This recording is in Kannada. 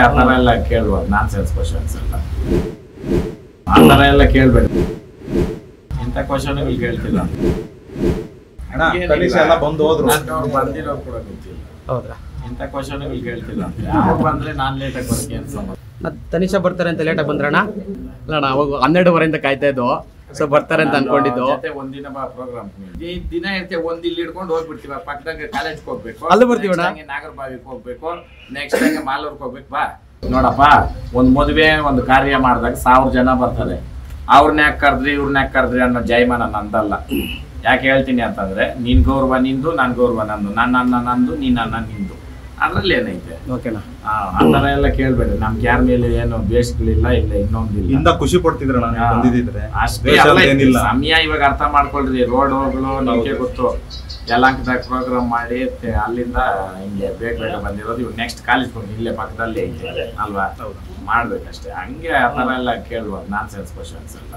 ಆ ಥರ ಎಲ್ಲ ಕೇಳ್ಬೋದು, ನಾನ್ ಸೆನ್ಸ್ ಕ್ವಶನ್ಸ್ ಎಲ್ಲ ಆ ಥರ ಎಲ್ಲ ಕೇಳ್ಬೇಡಿ. ಇಂಥ ಕ್ವಶನ್ಗಳು ಕೇಳ್ತಿಲ್ಲ. ಅವ್ರು ಬಂದಿರೋ ಕೂಡ ಗೊತ್ತಿಲ್ಲ. ಹೌದಾ? ಇಂಥ ಕ್ವಶನ್ಗಳು ಕೇಳ್ತಿಲ್ಲ. ಯಾರು ಬಂದ್ರೆ ನಾನ್ ಲೇಟಾಗಿ ಬರ್ತೀನಿ ಅಂತ. ತನಿಷಾ ಬರ್ತಾರೆ ಅಂತ ಲೇಟಾಗಿ ಬಂದ್ರಣ್ಣ? ಅಲ್ಲ ಅಣ್ಣ, ಅವಾಗ 12:30 ಕಾಯ್ತಾ ಇದ್ದು. ಸೊ ಬರ್ತಾರೆ ಅಂತ ಅನ್ಕೊಂಡಿದ್ದು. ಒಂದಿನ ಪ್ರೋಗ್ರಾಮ್ ದಿನ ಇರ್ತೇವೆ, ಒಂದ್ ಇಲ್ಲಿ ಹಿಡ್ಕೊಂಡು ಹೋಗ್ಬಿಡ್ತೀವ. ಪಕ್ಕದಾಗ ಕಾಲೇಜ್ಗೆ ಹೋಗ್ಬೇಕು, ಅಲ್ಲಿ ಬರ್ತೀವಣ್ಣ. ನಾಗರಬಾವಿಗೆ ಹೋಗ್ಬೇಕು, ನೆಕ್ಸ್ಟ್ ಹಂಗೆ ಮಾಲೂರ್ಗೆ ಹೋಗ್ಬೇಕು. ಬಾ ನೋಡಪ್ಪ, ಒಂದ್ ಮದುವೆ ಒಂದು ಕಾರ್ಯ ಮಾಡಿದಾಗ 1000 ಜನ ಬರ್ತಾರೆ. ಅವ್ರನ್ನ ಯಾಕೆ ಕರೆದ್ರಿ ಇವ್ರನ್ನ ಯಾಕೆ ಕರೆದ್ರಿ ಅನ್ನೋ ಜೈಮಾನ ನಂದಲ್ಲ. ಯಾಕೆ ಹೇಳ್ತೀನಿ ಅಂತಂದ್ರೆ, ನೀನ್ ಗೌರವ ನಿಂದು, ನಾನ್ ಗೌರವ ನಂದು, ನನ್ನ ಅನ್ನ ನಂದು, ನೀನ್ ಅನ್ನ ನಿಂದು, ಅದ್ರಲ್ಲಿ ಏನೈತೆ? ಓಕೆನಾ? ಆ ತರ ಎಲ್ಲ ಕೇಳ್ಬೇಡಿ. ನಮ್ಗೆ ಯಾರ ಮೇಲೆ ಏನು ದ್ವೇಷಗಳಿಲ್ಲ, ಇಲ್ಲ ಇನ್ನೊಂದಿಲ್ಲ. ಖುಷಿ ಪಡ್ತಿದ್ರ ಅಷ್ಟೇ ಸಮಯ. ಇವಾಗ ಅರ್ಥ ಮಾಡ್ಕೊಳ್ರಿ, ರೋಡ್ ಹೋಗ್ಲು ನಮ್ಗೆ ಗೊತ್ತು. ಯಲಹಂಕದಾಗ ಪ್ರೋಗ್ರಾಮ್ ಮಾಡಿ ಅಲ್ಲಿಂದ ಹಿಂಗೆ ಬೇಗ ಬಂದಿರೋದು. ಇವಾಗ ನೆಕ್ಸ್ಟ್ ಕಾಲೇಜ್ ಹೋಗಿ ಇಲ್ಲೇ ಪಕ್ಕದಲ್ಲಿ ಐತೆ ಅಲ್ವಾ, ಮಾಡ್ಬೇಕಷ್ಟೇ. ಹಂಗೆ ಆ ಥರ ಎಲ್ಲ ಕೇಳ್ಬೋದು, ನಾನ್ ಸೆನ್ಸ್ ಕ್ವಶನ್ಸ್ ಎಲ್ಲ.